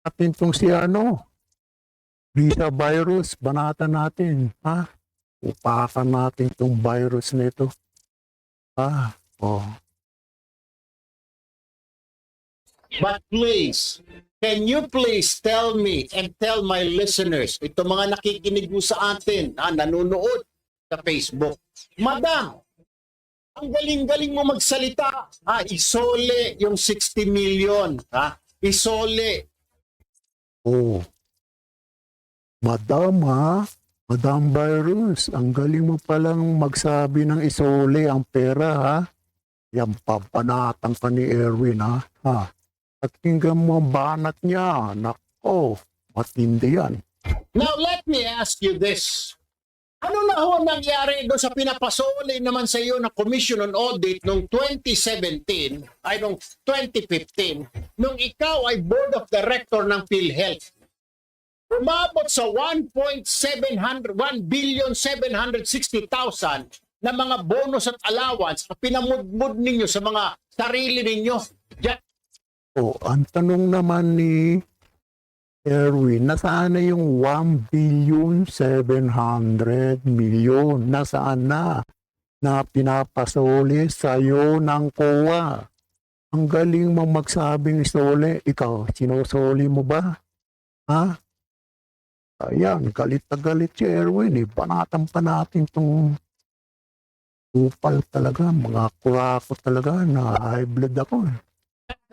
Atin tong si Visa virus, banatan natin, ha? Upakan natin tong virus nito. Oh. But please, can you please tell me and tell my listeners, ito mga nakikinig mo sa atin, nanonood sa Facebook, Madam, ang galing-galing mo magsalita, isole yung 60 million, isole. Oh. Madam, Madam Virus, ang galing mo palang magsabi ng isole ang pera, ha? Yan, papanatang ka ni Erwin, ha? At tingnan mo ang banat niya. Nako, matindi yan. Now, let me ask you this. Ano na ho nangyari doon sa pinapasoli naman sa iyo na Commission on Audit noong 2017, ay noong 2015, nung ikaw ay Board of Director ng PhilHealth? Umabot sa 1,760,000 na mga bonus at allowance na pinamudmud ninyo sa mga sarili ninyo. Ang tanong naman ni Erwin, nasaan na yung 1,700,000,000? Nasaan na pinapasoli sa'yo ng COA? Ang galing mong magsabing isole. Ikaw, sinusoli mo ba? Ayan, galit na galit si Erwin. Panatan pa natin itong upal talaga. Mga kurako talaga na high blood ako.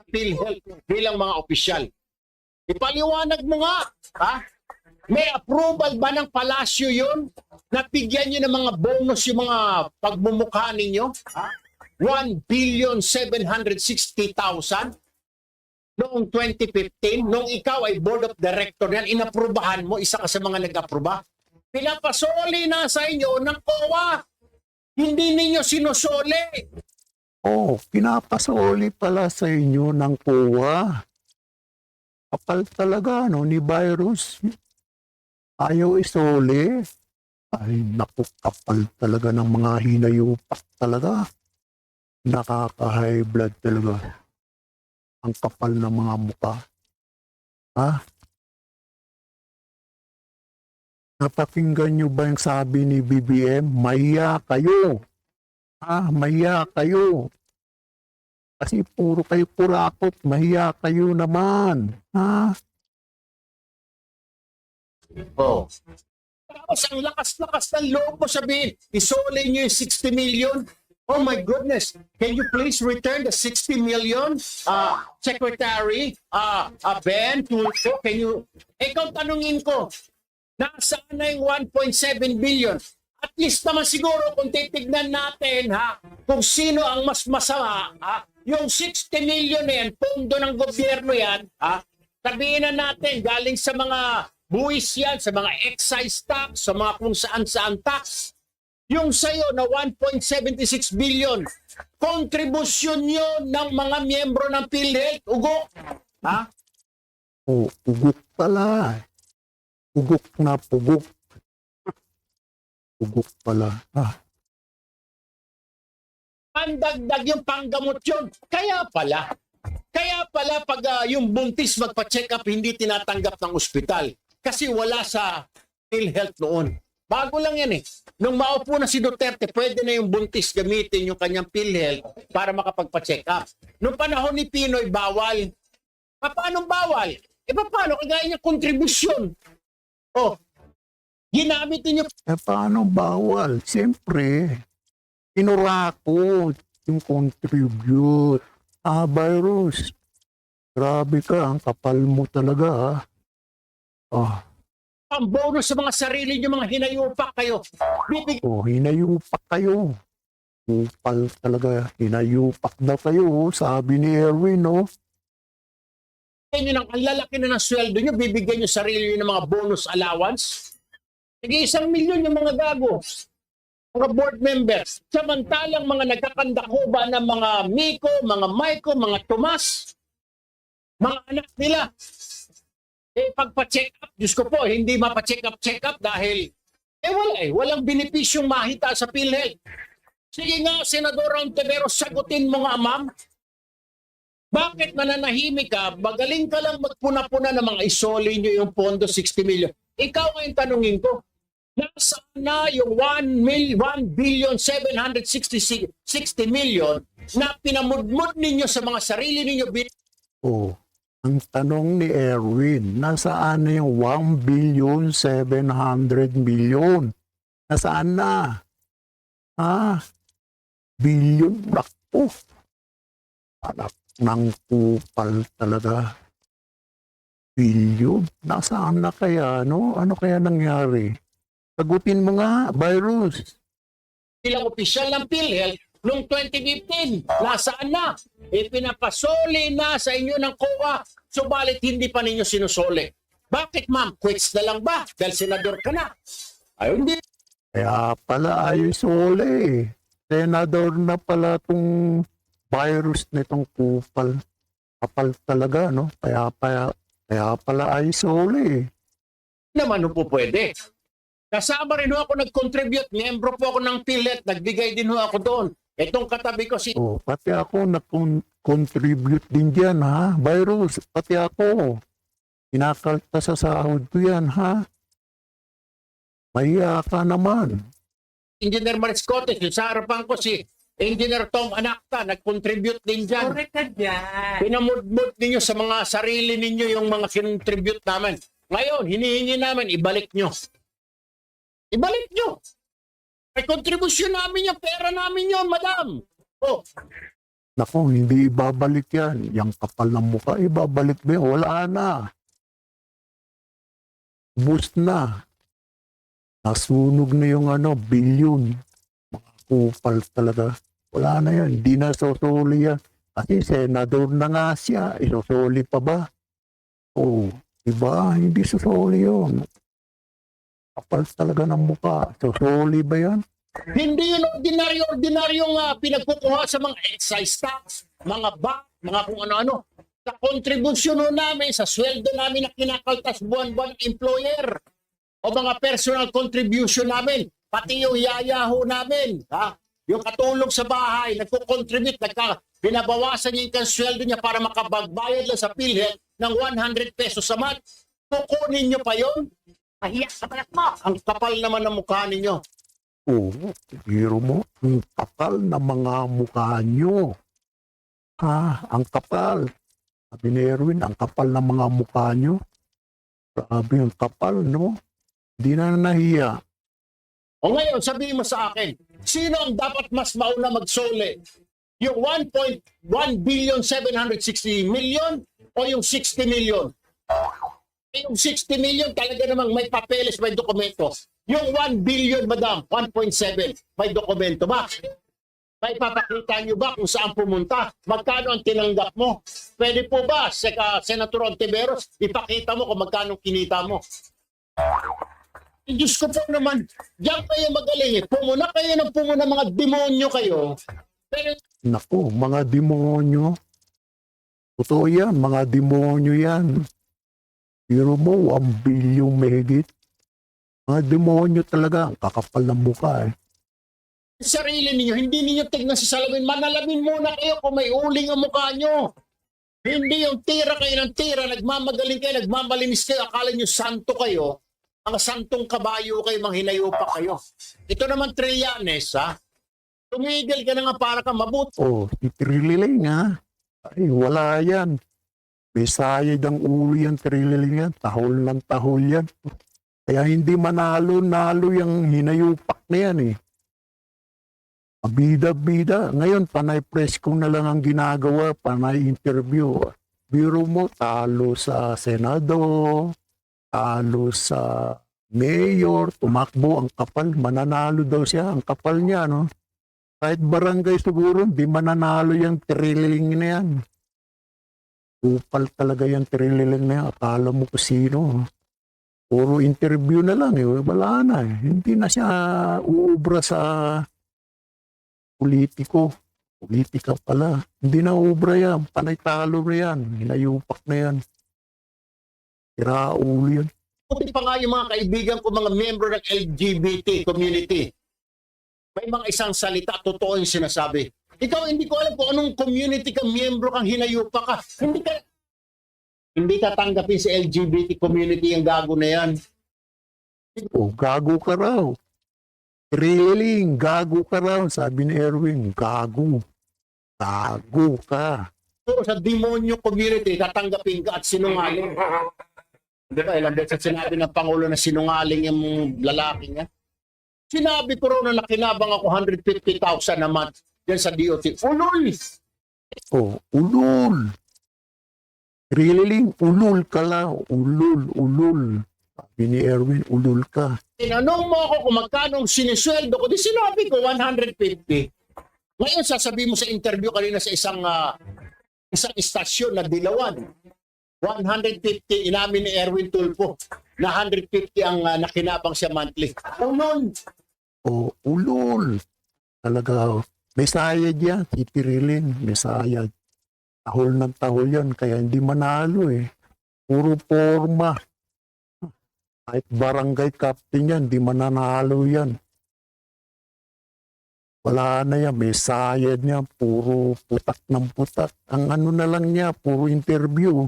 PhilHealth bilang mga opisyal. Ipaliwanag mo nga, May approval ba ng palasyo yun? Nabigyan nyo ng mga bonus yung mga pagmumukha ninyo? 1,760,000 noong 2015, noong ikaw ay Board of Director yan, inaprubahan mo, isa ka sa mga nag-aproba. Pinapasoli na sa inyo ng COA. Hindi ninyo sinusoli. Pinapasoli pala sa inyo ng COA. Kapal talaga, ni Virus. Ayaw isoli. Ay, naku, kapal talaga ng mga hinayupak talaga. Nakaka-high blood talaga. Ang kapal ng mga mukha. Napakinggan nyo ba yung sabi ni BBM? Mahiya kayo. Mahiya kayo. Kasi puro kayo purakot. Mahiya kayo naman. Tapos ang lakas-lakas ng loob mo sabihin, isole nyo yung 60 million. Oh my goodness, can you please return the 60 million? Secretary, Ben, Tulfo, can you... Ikaw tanungin ko, nasaan na yung 1.7 billion? At least naman siguro kung titignan natin, kung sino ang mas masama, yung 60 million na yan, pondo ng gobyerno yan, sabihin na natin, galing sa mga buwis yan, sa mga excise tax, sa mga kung saan-saan tax. Yung sa'yo na 1.76 billion, kontribusyon nyo ng mga miyembro ng PhilHealth, ugok. Ugok pala. Ugok na pugok. Ugok pala. Pandagdag yung panggamot yun. Kaya pala pag yung buntis magpa-check up, hindi tinatanggap ng ospital. Kasi wala sa PhilHealth noon. Bago lang yan eh. Nung maupo na si Duterte, pwede na yung buntis gamitin yung kanyang PhilHealth para makapagpa-check up. Nung panahon ni Pinoy, bawal. Paano bawal? Paano? Kagaya niya kontribusyon. Ginamit niyo. Paano bawal? Siyempre, inurako yung contribute. Virus. Grabe ka, ang kapal mo talaga. Ang bonus sa mga sarili niyo, mga hinayupak kayo. Hinayupak kayo. Upal talaga. Hinayupak daw kayo, sabi ni Erwin, Ang lalaki na ng sweldo nyo, bibigyan nyo sarili nyo ng mga bonus allowance. Sige, 1 milyon yung mga gago. Mga board members. Samantalang mga nagkakandakuba ng mga Miko, mga Maiko, mga Tomas, mga anak nila. Pagpa-check up, Diyos ko po, hindi mapa-check up dahil, walang benepisyong mahita sa PhilHealth. Sige nga, Senador Ron Tevero, sagutin mo nga, ma'am. Bakit mananahimik ka? Magaling ka lang magpuna-puna ng mga isoli nyo yung pondo 60 million. Ikaw ngayon tanungin ko, nasaan na yung 1,760 million na pinamudmud ninyo sa mga sarili ninyo? Oh, ang tanong ni Erwin, nasaan na yung 1,700,000,000? Nasaan na? Billion? Naku. Anak ng kupal talaga. Billion? Nasaan na kaya, no? Ano kaya nangyari? Sagutin mo nga, virus. Bilang opisyal ng PhilHealth noong 2015. Nasaan na? Pinapasoli na sa inyo ng COA, subalit hindi pa ninyo sinusoli. Bakit ma'am? Quits na lang ba? Dahil senador ka na. Ay, hindi. Kaya pala ayos uli. Senador na pala tong virus nitong kupal. Kapal talaga, no? Kaya pala ayos uli. Naman po pwede. Kasama rin ho ako nag-contribute. Miyembro po ako ng PhilHealth. Nagbigay din ho ako doon. Itong katabi ko si... Oh, pati ako nag-contribute din dyan, ha? Virus, pati ako. Pinakalta sa sahod ko yan, ha? Mahiya ka naman. Engineer Mariscotes, yung sa harapan ko si Engineer Tom Anacta, nag-contribute din dyan. Correct ka dyan. Pinamudmud ninyo sa mga sarili ninyo yung mga kinontribute namin. Ngayon, hinihingi namin, ibalik nyo. Ibalik nyo. May kontribusyon namin yung pera namin yun, madam. Oh, Naku, hindi ibabalik yan. Yang kapal ng mukha, ibabalik ba yan? Wala na. Boost na. Nasunog na yung billion. Mga kupal talaga. Wala na yan. Hindi na susuli yan. Kasi senador na nga siya. Isusuli pa ba? Oh, diba? Hindi susuli yun. Kapal talaga ng mukha. Susuli ba yan? hindi yun ordinaryong pinagkukuha sa mga excise tax, mga VAT, mga kung ano-ano. Sa kontribusyon ho namin, sa sweldo namin na kinakaltas buwan-buwan ng employer o mga personal contribution namin, pati yung yaya ho namin, ha? Yung katulong sa bahay, nagko-contribute, binabawasan niya yung sweldo niya para makapagbayad lang sa PhilHealth ng 100 pesos a month. Kukunin niyo pa yun? Mahiya sa balat mo. Ang kapal naman ng mukha ninyo. Oo, biro mo, ang kapal na mga mukha nyo. Ang kapal. Sabi ni Erwin, ang kapal na mga mukha nyo. Grabe, ang kapal, no? Hindi na nahiya. O ngayon, sabihin mo sa akin, sino ang dapat mas mauna magsole? Yung 1,760,000,000 o yung 60 million? Yung 60 million talaga namang may papeles, may dokumento. Yung 1 billion, madam, 1.7, may dokumento ba? May papakita nyo ba kung saan pumunta? Magkano ang tinanggap mo? Pwede po ba, Senator Ontiveros, ipakita mo kung magkano kinita mo? Diyos ko po naman, diyan kayo magaling eh. Pumuna kayo ng pumuna, mga demonyo kayo. Pero Naku, mga demonyo. Totoo yan, mga demonyo yan. Biro mo, 1 billion mahigit. Mga demonyo talaga, ang kakapal ng mukha eh. sarili ninyo, hindi ninyo tignan sa salamin. Manalamin muna kayo kung may uling ang mukha nyo. Hindi yung tira kayo ng tira, nagmamagaling kayo, nagmamalinis kayo, akala nyo santo kayo. Mga santong kabayo kayo, mga hinayo pa kayo. Ito naman Trillanes, ha? Tumigil ka na nga para ka mabuti. Oh, si Trililing ha. Ay, wala yan. Besayad ang ulo yan, Trililing yan. Tahol ng tahol yan. Kaya hindi manalo-nalo yung hinayupak na yan eh. Bida-bida. Ngayon, panay press kung na lang ang ginagawa, panay interview. Biro mo, talo sa Senado, talo sa mayor, tumakbo ang kapal, mananalo daw siya, ang kapal niya, no? Kahit barangay siguro, di mananalo yung Trililing na yan. Upal talaga yung Trililing na yan. Akala mo kung sino. Puro interview na lang eh. Wala na eh. Hindi na siya uubra sa politiko. Politika pala. Hindi na uubra yan. Panay talo na yan. Hinayupak na yan. Kiraulo yan. Buti pa nga yung mga kaibigan ko, mga member ng LGBT community. May mga isang salita, totoo yung sinasabi. Ikaw, hindi ko alam kung anong community ka, miyembro kang hinayupa ka. Hindi ka tanggapin sa LGBT community yung gago na yan. O, gago ka raw. Thrilling, gago ka raw. Sabi ni Erwin, gago. Gago ka. So, sa demonyo community, tatanggapin ka at sinungaling. Di ba, ilang beses sinabi ng Pangulo na sinungaling yung lalaki niya? Sinabi ko raw na nakinabang ako 150,000 a month yan sa DOT. Ulol! O, ulul. Thrilling, ulul ka lang. Ulul, ulul. Sabi ni Erwin, ulul ka. Tinanong mo ako kung magkano ang sinisweldo ko, di sinabi ko 150. Ngayon, sasabihin mo sa interview kanina sa isang istasyon na Dilawan, 150, inamin ni Erwin Tulfo, na 150 ang nakinabang siya monthly. Ulol! O, ulul. Talaga, may sayad yan. Si Thrilling, may sayad. Tahol ng tahol yan, kaya hindi manalo eh. Puro forma. Kahit barangay captain yan, di mananalo yan. Wala na yan, may sayad niya, puro putak ng putak. Ang ano na lang niya, puro interview.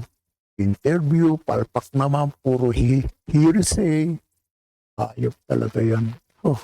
Interview, palpak naman, puro hearsay. Ayop talaga yan. Oh,